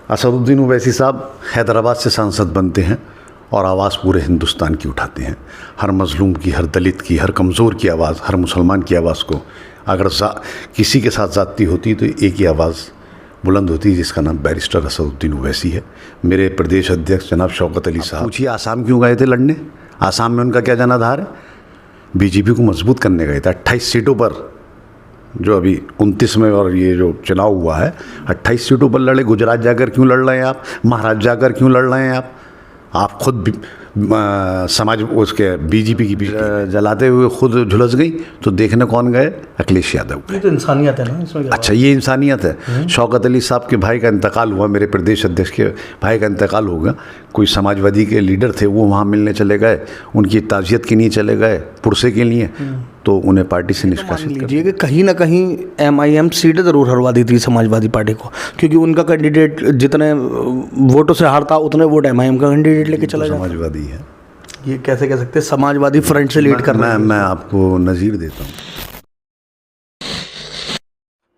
असदुद्दीन ओवैसी साहब हैदराबाद से सांसद बनते हैं और आवाज़ पूरे हिंदुस्तान की उठाते हैं। हर मज़लूम की, हर दलित की, हर कमज़ोर की आवाज़, हर मुसलमान की आवाज़ को अगर किसी के साथ ज़्यादती होती तो एक ही आवाज़ बुलंद होती है, जिसका नाम बैरिस्टर असदुद्दीन ओवैसी है। मेरे प्रदेश अध्यक्ष जनाब शौकत अली साहब, पूछिए आसाम क्यों गए थे लड़ने? आसाम में उनका क्या जनाधार है? बीजेपी को मजबूत करने गए थे। 28 सीटों पर, जो अभी 29 में और ये जो चुनाव हुआ है, 28 सीटों पर लड़े। गुजरात जाकर क्यों लड़ रहे हैं आप? महाराष्ट्र जाकर क्यों लड़ रहे हैं आप खुद भी समाज उसके बीजेपी की जलाते हुए खुद झुलस गई, तो देखने कौन गए? अखिलेश यादव। ये तो इंसानियत है ना इसमें। अच्छा, ये इंसानियत है। शौकत अली साहब के भाई का इंतकाल हुआ, मेरे प्रदेश अध्यक्ष के भाई का इंतकाल हो गया। कोई समाजवादी के लीडर थे, वो वहाँ मिलने चले गए, उनकी ताज़ियत के लिए चले गए, पुरसे के लिए, तो उन्हें पार्टी से निष्कासित कर लीजिए कि कहीं ना कहीं MIM सीटें ज़रूर हरवा दी थी समाजवादी पार्टी को, क्योंकि उनका कैंडिडेट जितने वोटों से हारता उतने वोट MIM का कैंडिडेट लेके चला जाता। समाजवादी है, ये कैसे कह सकते हैं? समाजवादी फ्रंट से लीड कर रहे हैं। मैं आपको नज़ीर देता हूँ।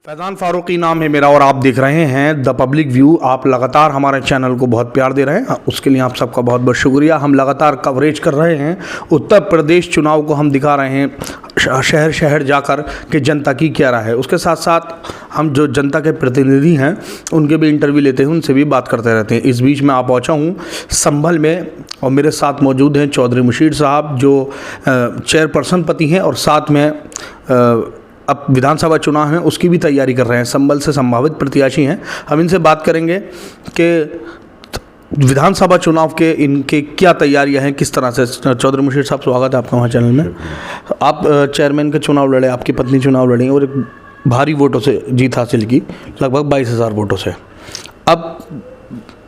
फैज़ान फारूकी नाम है मेरा और आप देख रहे हैं द पब्लिक व्यू। आप लगातार हमारे चैनल को बहुत प्यार दे रहे हैं, उसके लिए आप सबका बहुत बहुत शुक्रिया। हम लगातार कवरेज कर रहे हैं उत्तर प्रदेश चुनाव को, हम दिखा रहे हैं शहर शहर जाकर कि जनता की क्या राय है। उसके साथ साथ हम जो जनता के प्रतिनिधि हैं उनके भी इंटरव्यू लेते हैं, उनसे भी बात करते रहते हैं। इस बीच में आप पहुँचा हूँ संभल में और मेरे साथ मौजूद हैं चौधरी मुशीर साहब, जो चेयरपर्सन पति हैं और साथ में अब विधानसभा चुनाव है उसकी भी तैयारी कर रहे हैं, संभल से संभावित प्रत्याशी हैं। हम इनसे बात करेंगे कि विधानसभा चुनाव के इनके क्या तैयारियां हैं, किस तरह से। चौधरी मुशीर साहब, स्वागत है आपका हमारे चैनल में। आप चेयरमैन का चुनाव लड़े, आपकी पत्नी चुनाव लड़ी और एक भारी वोटों से जीत हासिल की, लगभग 22,000 वोटों से। अब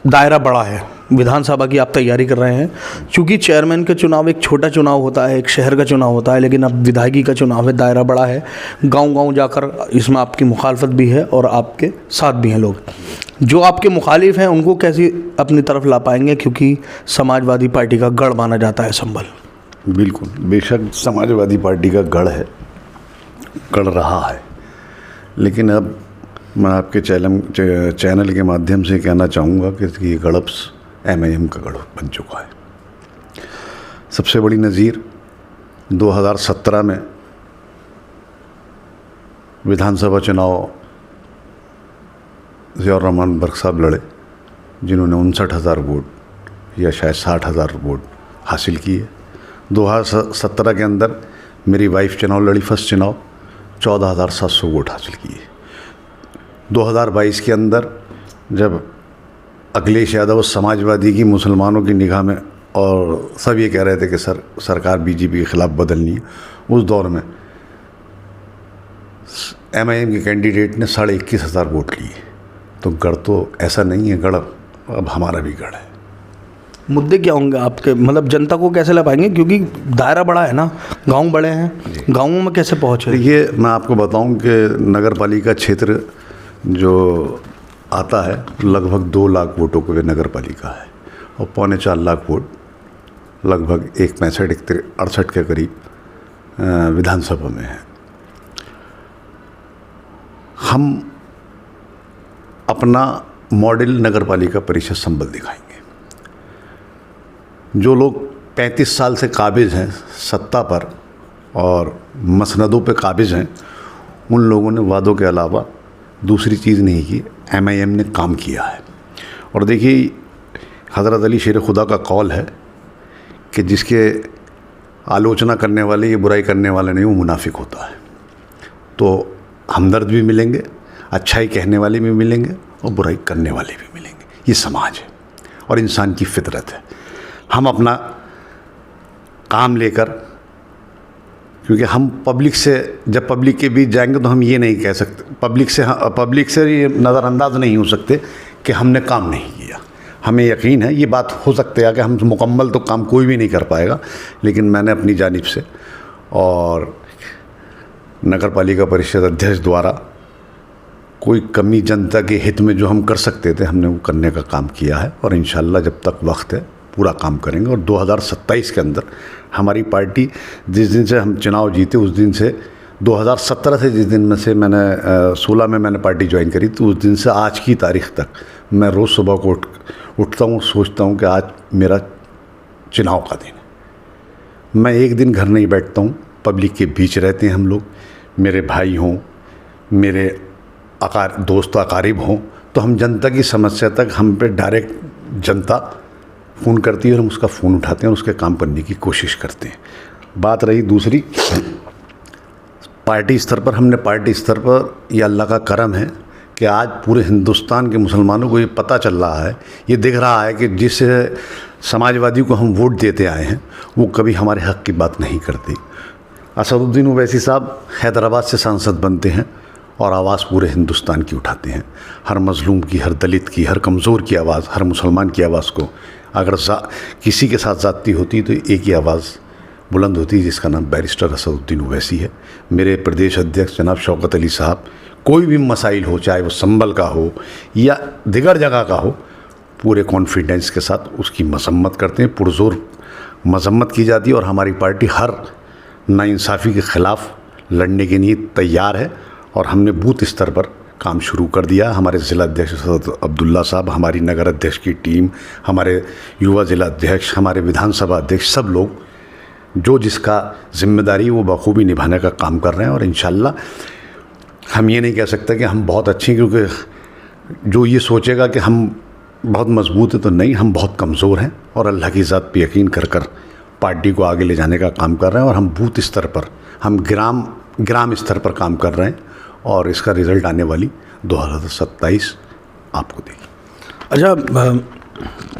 दायरा बड़ा है, विधानसभा की आप तैयारी कर रहे हैं, क्योंकि चेयरमैन का चुनाव एक छोटा चुनाव होता है, एक शहर का चुनाव होता है, लेकिन अब विधायकी का चुनाव है, दायरा बड़ा है। गांव-गांव जाकर इसमें आपकी मुखालफत भी है और आपके साथ भी हैं लोग। जो आपके मुखालिफ हैं उनको कैसे अपनी तरफ ला पाएंगे, क्योंकि समाजवादी पार्टी का गढ़ माना जाता है संभल। बिल्कुल, बेशक समाजवादी पार्टी का गढ़ है, गढ़ रहा है, लेकिन अब मैं आपके चैनल के माध्यम से कहना चाहूँगा कि ये गढ़ MIM का गढ़ बन चुका है। सबसे बड़ी नज़ीर 2017 में विधानसभा चुनाव ज़ियाउर रहमान बर्क साहब लड़े, जिन्होंने 59,000 वोट या शायद 60,000 वोट हासिल किए। 2017 के अंदर मेरी वाइफ चुनाव लड़ी, फर्स्ट चुनाव, 14,700 वोट हासिल किए। 2022 के अंदर जब अखिलेश यादव समाजवादी की मुसलमानों की निगाह में, और सब ये कह रहे थे कि सरकार बीजेपी के ख़िलाफ़ बदलनी है, उस दौर में MIM के कैंडिडेट ने 21,500 वोट लिए। तो गढ़ तो ऐसा नहीं है, गढ़ अब हमारा भी गढ़ है। मुद्दे क्या होंगे आपके, मतलब जनता को कैसे ला पाएंगे, क्योंकि दायरा बड़ा है ना, गांव बड़े हैं, गांवों में कैसे पहुँचे? देखिए, मैं आपको बताऊं कि नगर पालिका क्षेत्र जो आता है लगभग 2 लाख वोटों के नगर पालिका है और 3.25 लाख वोट लगभग 1.65-1.68 के करीब विधानसभा में है। हम अपना मॉडल नगर पालिका परिषद संभल दिखाएंगे। जो लोग 35 साल से काबिज हैं सत्ता पर और मसनदों पे काबिज हैं, उन लोगों ने वादों के अलावा दूसरी चीज़ नहीं की, MIM ने काम किया है। और देखिए, हज़रत अली शेर खुदा का कौल है कि जिसके आलोचना करने वाले, ये बुराई करने वाले नहीं, वो मुनाफिक होता है। तो हमदर्द भी मिलेंगे, अच्छाई कहने वाले भी मिलेंगे और बुराई करने वाले भी मिलेंगे। ये समाज है और इंसान की फितरत है। हम अपना काम लेकर, क्योंकि हम पब्लिक से, जब पब्लिक के बीच जाएंगे तो हम ये नहीं कह सकते, पब्लिक से ये नज़रअंदाज नहीं हो सकते कि हमने काम नहीं किया। हमें यकीन है, ये बात हो सकती है कि हम मुकम्मल तो काम कोई भी नहीं कर पाएगा, लेकिन मैंने अपनी जानिब से और नगर पालिका परिषद अध्यक्ष द्वारा कोई कमी जनता के हित में जो हम कर सकते थे, हमने वो करने का काम किया है और इंशाअल्लाह जब तक वक्त है पूरा काम करेंगे। और 2027 के अंदर हमारी पार्टी, जिस दिन से हम चुनाव जीते उस दिन से, 2017 से जिस दिन में से मैंने 16 में मैंने पार्टी ज्वाइन करी, तो उस दिन से आज की तारीख़ तक मैं रोज़ सुबह को उठता हूँ, सोचता हूँ कि आज मेरा चुनाव का दिन है। मैं एक दिन घर नहीं बैठता हूँ, पब्लिक के बीच रहते हैं हम लोग, मेरे भाई हों, मेरे दोस्त अकारिब हों, तो हम जनता की समस्या तक हम पे डायरेक्ट जनता फ़ोन करती है और हम उसका फ़ोन उठाते हैं और उसके काम करने की कोशिश करते हैं। बात रही दूसरी पार्टी स्तर पर, हमने पार्टी स्तर पर, यह अल्लाह का करम है कि आज पूरे हिंदुस्तान के मुसलमानों को ये पता चल रहा है, ये दिख रहा है कि जिस समाजवादी को हम वोट देते आए हैं वो कभी हमारे हक़ की बात नहीं करते। असदुद्दीन ओवैसी साहब हैदराबाद से सांसद बनते हैं और आवाज़ पूरे हिंदुस्तान की उठाते हैं, हर मज़लूम की, हर दलित की, हर कमज़ोर की आवाज़, हर मुसलमान की आवाज़ को अगर किसी के साथ ज़्यादती होती तो एक ही आवाज़ बुलंद होती है, जिसका नाम बैरिस्टर असदुद्दीन ओवैसी है। मेरे प्रदेश अध्यक्ष जनाब शौकत अली साहब कोई भी मसाइल हो, चाहे वो संभल का हो या दिगर जगह का हो, पूरे कॉन्फिडेंस के साथ उसकी मसम्मत करते हैं, पुरजोर मजम्मत की जाती है और हमारी पार्टी हर नाइंसाफ़ी के ख़िलाफ़ लड़ने के लिए तैयार है। और हमने बूथ स्तर पर काम शुरू कर दिया। हमारे ज़िला अध्यक्ष अब्दुल्ला साहब, हमारी नगर अध्यक्ष की टीम, हमारे युवा ज़िला अध्यक्ष, हमारे विधानसभा अध्यक्ष, सब लोग जो जिसका जिम्मेदारी वो बखूबी निभाने का काम कर रहे हैं। और इंशाल्लाह हम ये नहीं कह सकते कि हम बहुत अच्छे हैं, क्योंकि जो ये सोचेगा कि हम बहुत मजबूत हैं तो नहीं, हम बहुत कमज़ोर हैं और अल्लाह की ज़ात पे यकीन कर कर पार्टी को आगे ले जाने का काम कर रहे हैं। और हम बूथ स्तर पर, हम ग्राम स्तर पर काम कर रहे हैं और इसका रिज़ल्ट आने वाली 2027 आपको देगी। अच्छा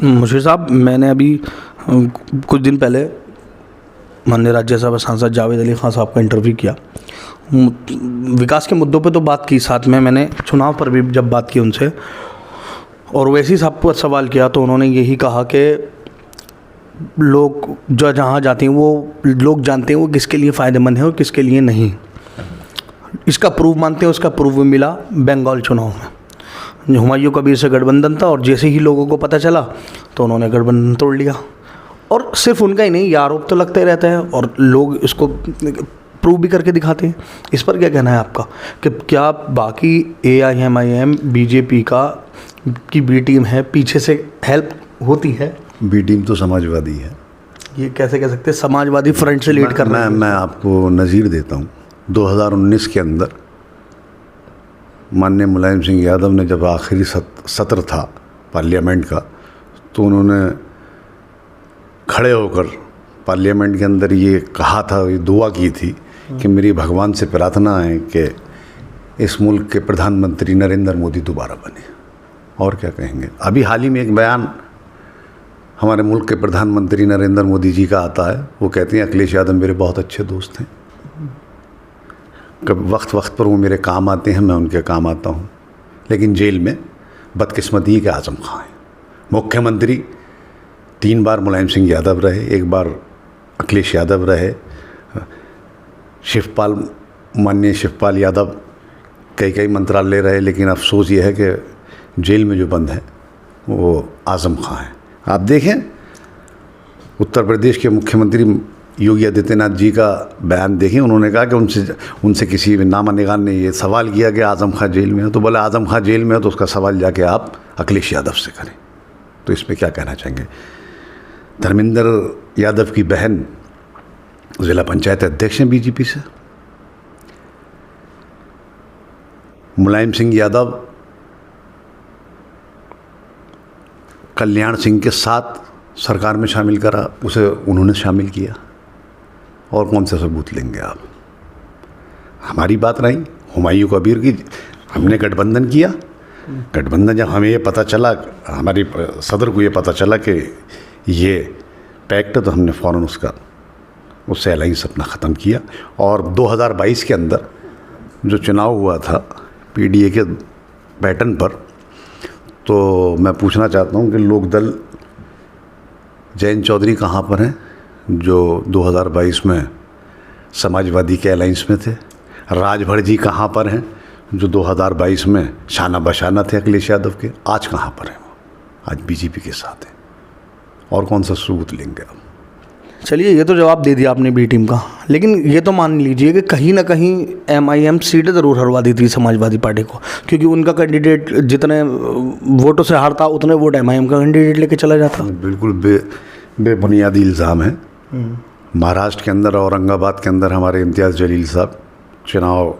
मुझे साहब, मैंने अभी कुछ दिन पहले माननीय राज्यसभा सांसद जावेद अली खान साहब का इंटरव्यू किया। विकास के मुद्दों पे तो बात की, साथ में मैंने चुनाव पर भी जब बात की उनसे, और वैसे ही साहब पर सवाल किया तो उन्होंने यही कहा कि लोग जो जहाँ जाते हैं वो लोग जानते हैं वो किसके लिए फ़ायदेमंद है और किसके लिए नहीं। इसका प्रूफ मानते हैं, उसका प्रूफ भी मिला बंगाल चुनाव में। हुमायूं कबीर से गठबंधन था और जैसे ही लोगों को पता चला तो उन्होंने गठबंधन तोड़ लिया। और सिर्फ उनका ही नहीं, ये आरोप तो लगते रहते हैं और लोग इसको प्रूव भी करके दिखाते हैं। इस पर क्या कहना है आपका कि क्या बाकी AIMIM बीजेपी की बी टीम है, पीछे से हेल्प होती है? बी टीम तो समाजवादी है। ये कैसे कह सकते हैं समाजवादी फ्रंट से लीड कर रहा है? मैं आपको नज़ीर देता हूँ। 2019 के अंदर माननीय मुलायम सिंह यादव ने जब आखिरी सत्र था पार्लियामेंट का, तो उन्होंने खड़े होकर पार्लियामेंट के अंदर ये कहा था, ये दुआ की थी कि मेरी भगवान से प्रार्थना है कि इस मुल्क के प्रधानमंत्री नरेंद्र मोदी दोबारा बने। और क्या कहेंगे। अभी हाल ही में एक बयान हमारे मुल्क के प्रधानमंत्री नरेंद्र मोदी जी का आता है, वो कहते हैं अखिलेश यादव मेरे बहुत अच्छे दोस्त हैं, कभी वक्त पर वो मेरे काम आते हैं, मैं उनके काम आता हूँ। लेकिन जेल में बदकिस्मती के आज़म खां हैं। मुख्यमंत्री 3 बार मुलायम सिंह यादव रहे, 1 बार अखिलेश यादव रहे। माननीय शिवपाल यादव कई मंत्रालय रहे, लेकिन अफसोस ये है कि जेल में जो बंद है वो आज़म खां हैं। आप देखें उत्तर प्रदेश के मुख्यमंत्री योगी आदित्यनाथ जी का बयान देखें, उन्होंने कहा कि उनसे किसी नामा निगान ने ये सवाल किया कि आज़म खां जेल में है, तो बोला आज़म खां जेल में है तो उसका सवाल जाके आप अखिलेश यादव से करें। तो इस पर क्या कहना चाहेंगे। धर्मेंद्र यादव की बहन ज़िला पंचायत अध्यक्ष हैं बीजेपी से। मुलायम सिंह यादव कल्याण सिंह के साथ सरकार में शामिल करा, उसे उन्होंने शामिल किया। और कौन सा सबूत लेंगे आप। हमारी बात रही हुमायूं कबीर की, हमने गठबंधन किया। गठबंधन जब हमें ये पता चला, हमारी सदर को ये पता चला कि ये पैक्ट है, तो हमने फ़ौरन उससे अलाइंस अपना ख़त्म किया। और 2022 के अंदर जो चुनाव हुआ था PDA के पैटर्न पर, तो मैं पूछना चाहता हूँ कि लोकदल जयंत चौधरी कहाँ पर हैं, जो 2022 में समाजवादी के अलाइंस में थे। राजभर जी कहाँ पर हैं, जो 2022 में शाना बशाना थे अखिलेश यादव के। आज कहाँ पर हैं वो, आज बीजेपी के साथ हैं। और कौन सा सबूत लेंगे आप। चलिए, ये तो जवाब दे दिया आपने बी टीम का, लेकिन ये तो मान लीजिए कि कहीं ना कहीं एमआईएम सीटें ज़रूर हरवा दी थी समाजवादी पार्टी को, क्योंकि उनका कैंडिडेट जितने वोटों से हारता उतने वोट एमआईएम का कैंडिडेट लेके चला जाता। बिल्कुल बेबुनियादी इल्ज़ाम है। महाराष्ट्र के अंदर औरंगाबाद के अंदर हमारे इम्तियाज़ जलील साहब चुनाव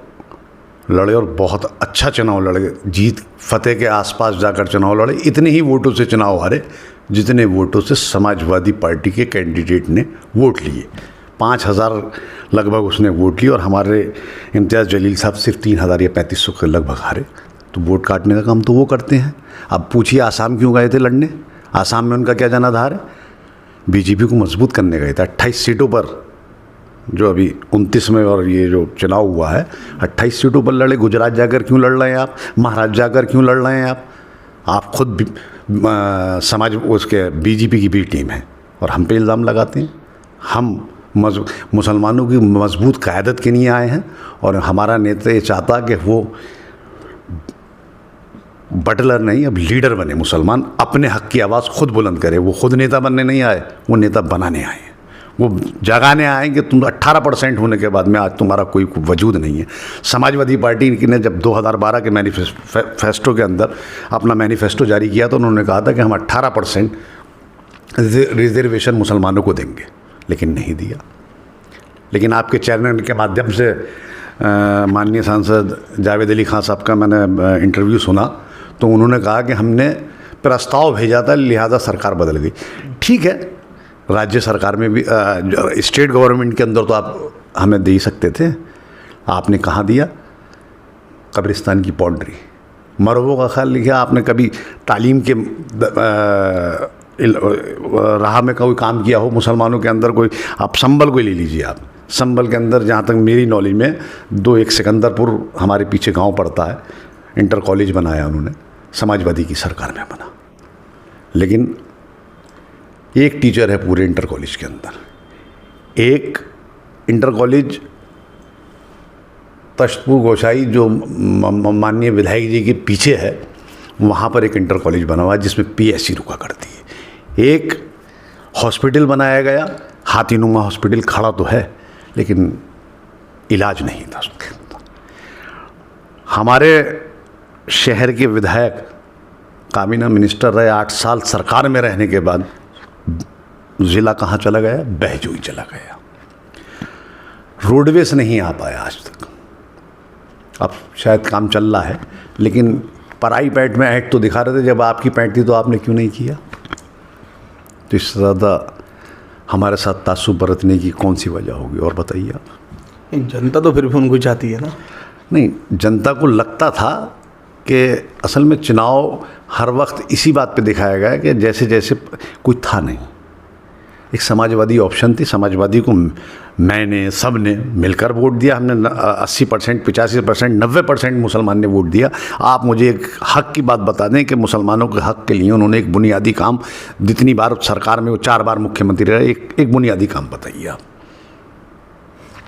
लड़े और बहुत अच्छा चुनाव लड़े, जीत फतेह के आसपास जाकर चुनाव लड़े। इतने ही वोटों से चुनाव हारे जितने वोटों से समाजवादी पार्टी के कैंडिडेट ने वोट लिए। 5,000 लगभग उसने वोट लिए और हमारे इम्तियाज़ जलील साहब सिर्फ 3,000 या 3,500 के लगभग हारे। तो वोट काटने का काम तो वो करते हैं। अब पूछिए आसाम क्यों गए थे लड़ने? आसाम में उनका क्या जनाधार है? बीजेपी को मजबूत करने गए थे। 28 सीटों पर, जो अभी 29 में और ये जो चुनाव हुआ है 28 सीटों पर लड़े। गुजरात जाकर क्यों लड़ रहे हैं आप? महाराष्ट्र जाकर क्यों लड़ रहे हैं आप? आप खुद भी समाज उसके बीजेपी की भी टीम है और हम पे इल्ज़ाम लगाते हैं। हम मुसलमानों की मजबूत क़यादत के लिए आए हैं और हमारा नेता ये चाहता कि वो बटलर नहीं, अब लीडर बने। मुसलमान अपने हक़ की आवाज़ खुद बुलंद करे। वो खुद नेता बनने नहीं आए, वो नेता बनाने आए हैं। वो जगाने आए कि तुम 18% होने के बाद में आज तुम्हारा कोई वजूद नहीं है। समाजवादी पार्टी ने जब 2012 के मैनिफेस्टो के अंदर अपना मैनिफेस्टो जारी किया तो उन्होंने कहा था कि हम 18% रिजर्वेशन मुसलमानों को देंगे, लेकिन नहीं दिया। लेकिन आपके चैनल के माध्यम से माननीय सांसद जावेद अली खान साहब का मैंने इंटरव्यू सुना तो उन्होंने कहा कि हमने प्रस्ताव भेजा था, लिहाजा सरकार बदल गई। ठीक है, राज्य सरकार में भी स्टेट गवर्नमेंट के अंदर तो आप हमें दे ही सकते थे। आपने कहाँ दिया? कब्रिस्तान की बाउंड्री, मरबों का ख्याल लिखा आपने? कभी तालीम के राह में कोई काम किया हो मुसलमानों के अंदर? कोई आप संबल को ले लीजिए। आप संबल के अंदर जहाँ तक मेरी नॉलेज में एक सिकंदरपुर हमारे पीछे गांव पड़ता है, इंटर कॉलेज बनाया उन्होंने, समाजवादी की सरकार में बना। लेकिन एक टीचर है पूरे इंटर कॉलेज के अंदर। एक इंटर कॉलेज तश्तपुर गोसाई जो माननीय विधायक जी के पीछे है, वहाँ पर एक इंटर कॉलेज बना हुआ है जिसमें पीएससी रुका करती है। एक हॉस्पिटल बनाया गया, हाथीनुमा हॉस्पिटल खड़ा तो है लेकिन इलाज नहीं था उसके अंदर। हमारे शहर के विधायक काबीना मिनिस्टर रहे, 8 साल सरकार में रहने के बाद ज़िला कहाँ चला गया? बहजोई चला गया। रोडवेज नहीं आ पाया आज तक। अब शायद काम चल रहा है, लेकिन पराई पैंट में ऐड तो दिखा रहे थे, जब आपकी पैंट थी तो आपने क्यों नहीं किया? तो इससे ज़्यादा हमारे साथ तासुब बरतने की कौन सी वजह होगी? और बताइए आप। जनता तो फिर भी उनको चाहती है ना? नहीं, जनता को लगता था कि असल में चुनाव हर वक्त इसी बात पे दिखाया गया कि जैसे जैसे कोई था नहीं। एक समाजवादी ऑप्शन थी, समाजवादी को मैंने सब ने मिलकर वोट दिया। हमने 80%, 85%, 90% मुसलमान ने वोट दिया। आप मुझे एक हक़ की बात बता दें कि मुसलमानों के हक़ के लिए उन्होंने एक बुनियादी काम, जितनी बार सरकार में वो 4 बार मुख्यमंत्री रहे, एक बुनियादी काम बताइए आप।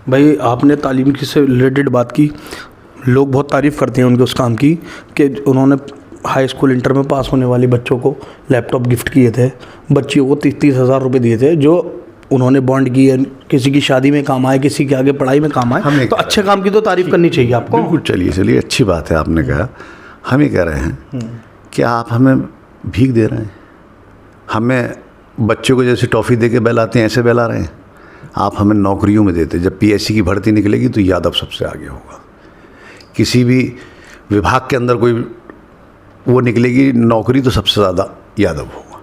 भाई, आपने तालीम की से रिलेटेड बात की, लोग बहुत तारीफ़ करते हैं उनके उस काम की कि उन्होंने हाई स्कूल इंटर में पास होने वाले बच्चों को लैपटॉप गिफ्ट किए थे, बच्चियों को 30-30 हज़ार रुपये दिए थे, जो उन्होंने बॉन्ड किए, किसी की शादी में काम आए, किसी के आगे पढ़ाई में काम आए। तो अच्छे काम की तो तारीफ़ करनी चाहिए आपको। बिल्कुल, चलिए अच्छी बात है आपने कहा। हम ये कह रहे हैं कि आप हमें भीख दे रहे हैं, हमें बच्चों को जैसे टॉफ़ी दे के बहलाते हैं ऐसे बहला रहे हैं। आप हमें नौकरियों में देते। जब पीएससी की भर्ती निकलेगी तो यादव सबसे आगे होगा। किसी भी विभाग के अंदर कोई वो निकलेगी नौकरी तो सबसे ज़्यादा यादव होगा।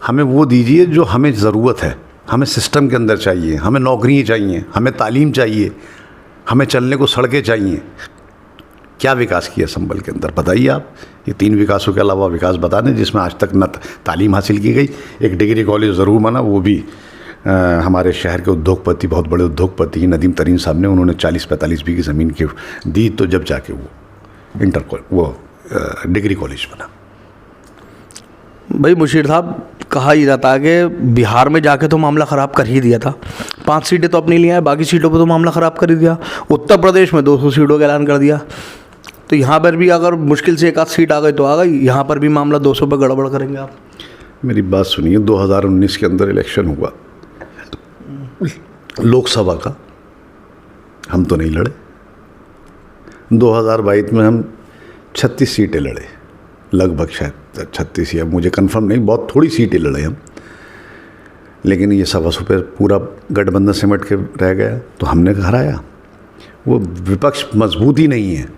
हमें वो दीजिए जो हमें ज़रूरत है। हमें सिस्टम के अंदर चाहिए, हमें नौकरियाँ चाहिए, हमें तालीम चाहिए, हमें चलने को सड़कें चाहिए। क्या विकास किया संभल के अंदर बताइए आप। ये 3 विकासों के अलावा विकास बता दें जिसमें आज तक न तालीम हासिल की गई। एक डिग्री कॉलेज ज़रूर बना, वो भी हमारे शहर के उद्योगपति, बहुत बड़े उद्योगपति नदीम तरीन साहब ने, उन्होंने 40-45 बीघी ज़मीन की दी, तो जब जाके वो डिग्री कॉलेज बना। भाई मुशीर साहब, कहा ही जाता है कि बिहार में जाके तो मामला ख़राब कर ही दिया था। 5 सीटें तो अपनी लिए आए, बाकी सीटों पर तो मामला ख़राब कर ही दिया। उत्तर प्रदेश में 200 सीटों का ऐलान कर दिया। तो यहाँ पर भी अगर मुश्किल से 1 आध सीट आ गई तो आ गई, यहाँ पर भी मामला 200 पर गड़बड़ करेंगे आप। मेरी बात सुनिए, 2019 के अंदर इलेक्शन हुआ लोकसभा का, हम तो नहीं लड़े। 2022 में हम 36 सीटें लड़े, लगभग शायद 36 या मुझे कंफर्म नहीं, बहुत थोड़ी सीटें लड़े हम। लेकिन ये 125 पे पूरा गठबंधन सिमट के रह गया, तो हमने हराया। वो विपक्ष मजबूत ही नहीं है।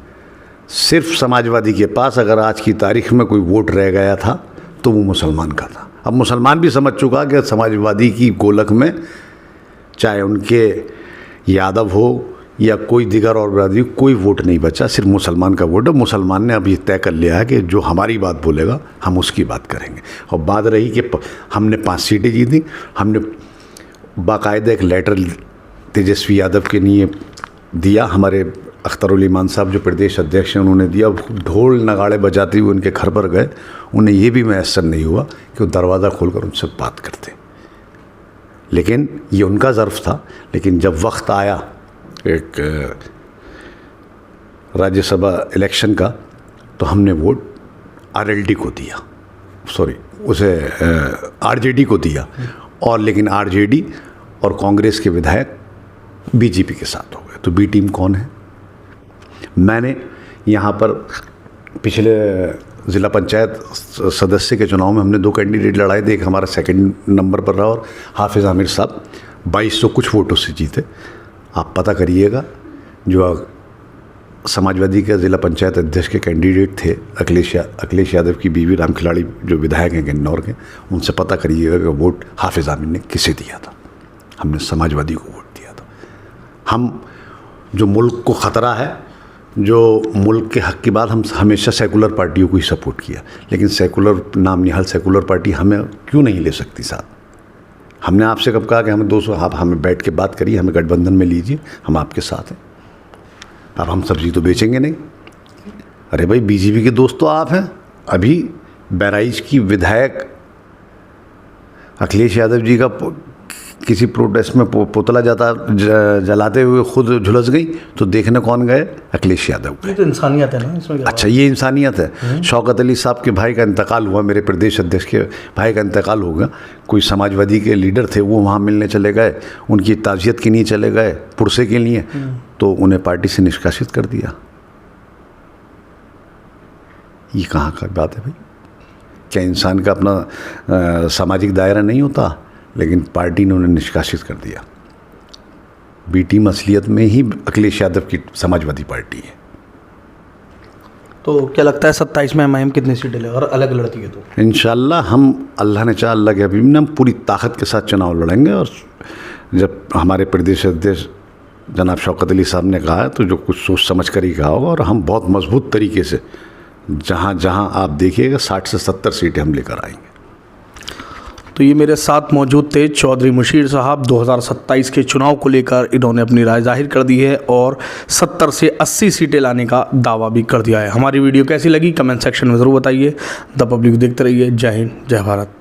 सिर्फ समाजवादी के पास अगर आज की तारीख में कोई वोट रह गया था तो वो मुसलमान का था। अब मुसलमान भी समझ चुका कि समाजवादी की गोलक में चाहे उनके यादव हो या कोई दिगर और बिरादरी, कोई वोट नहीं बचा, सिर्फ मुसलमान का वोट है। मुसलमान ने अब ये तय कर लिया है कि जो हमारी बात बोलेगा हम उसकी बात करेंगे। और बात रही कि हमने 5 सीटें जीती, हमने बाकायदा एक लेटर तेजस्वी यादव के लिए दिया, हमारे अख्तरुल ईमान साहब जो प्रदेश अध्यक्ष हैं उन्होंने दिया। ढोल नगाड़े बजाते हुए उनके घर पर गए, उन्हें ये भी मैसर नहीं हुआ कि वो दरवाज़ा खोलकर उनसे बात करते। लेकिन ये उनका ज़र्फ था। लेकिन जब वक्त आया एक राज्यसभा इलेक्शन का, तो हमने वोट आरएलडी को दिया, सॉरी उसे आरजेडी को दिया। और लेकिन आरजेडी और कांग्रेस के विधायक बीजेपी के साथ हो गए। तो बी टीम कौन है? मैंने यहाँ पर पिछले ज़िला पंचायत सदस्य के चुनाव में हमने 2 कैंडिडेट लड़ाए थे। एक हमारा सेकंड नंबर पर रहा और हाफिज़ आमिर साहब 2200 कुछ वोटों से जीते। आप पता करिएगा, जो समाजवादी के ज़िला पंचायत अध्यक्ष के कैंडिडेट थे अखिलेश यादव की बीवी राम खिलाड़ी, जो विधायक हैं किन्नौर के, उनसे पता करिएगा कि वोट हाफिज़ आमिर ने किसे दिया था। हमने समाजवादी को वोट दिया था। हम जो मुल्क को ख़तरा है, जो मुल्क के हक़ की बात, हम हमेशा सेकुलर पार्टियों को ही सपोर्ट किया। लेकिन सेकुलर नाम निहाल सेकुलर पार्टी हमें क्यों नहीं ले सकती साथ? हमने आपसे कब कहा कि हमें 200, आप हमें बैठ के बात करिए, हमें गठबंधन में लीजिए, हम आपके साथ हैं। अब हम सब्जी तो बेचेंगे नहीं। अरे भाई, बीजेपी के दोस्त तो आप हैं। अभी बहराइच की विधायक अखिलेश यादव जी का किसी प्रोटेस्ट में पुतला जलाते हुए खुद झुलस गई, तो देखने कौन गए? अखिलेश यादव गए। ये तो इंसानियत है ना इसमें। अच्छा, ये इंसानियत है। शौकत अली साहब के भाई का इंतकाल हुआ, मेरे प्रदेश अध्यक्ष के भाई का इंतकाल हो गया। कोई समाजवादी के लीडर थे, वो वहाँ मिलने चले गए, उनकी ताज़ियत के लिए चले गए, पुरसे के लिए, तो उन्हें पार्टी से निष्कासित कर दिया। ये कहाँ का बात है भाई? क्या इंसान का अपना सामाजिक दायरा नहीं होता? लेकिन पार्टी ने उन्हें निष्कासित कर दिया। बी टीम असलियत में ही अखिलेश यादव की समाजवादी पार्टी है। तो क्या लगता है 27 में एमआईएम कितनी सीटें ले और अलग लड़ती है? तो इंशाल्लाह हम, अल्लाह ने चाहा, अल्लाह के हबीब ने, हम पूरी ताकत के साथ चुनाव लड़ेंगे। और जब हमारे प्रदेश अध्यक्ष जनाब शौकत अली साहब ने कहा है, तो जो कुछ सोच समझ कर ही कहा होगा। और हम बहुत मजबूत तरीके से, जहाँ जहाँ आप देखिएगा, 60 से 70 सीटें हम लेकर आएंगे। तो ये मेरे साथ मौजूद थे चौधरी मुशीर साहब। 2027 के चुनाव को लेकर इन्होंने अपनी राय जाहिर कर दी है और 70 से 80 सीटें लाने का दावा भी कर दिया है। हमारी वीडियो कैसी लगी कमेंट सेक्शन में ज़रूर बताइए। द पब्लिक देखते रहिए। जय हिंद, जय भारत।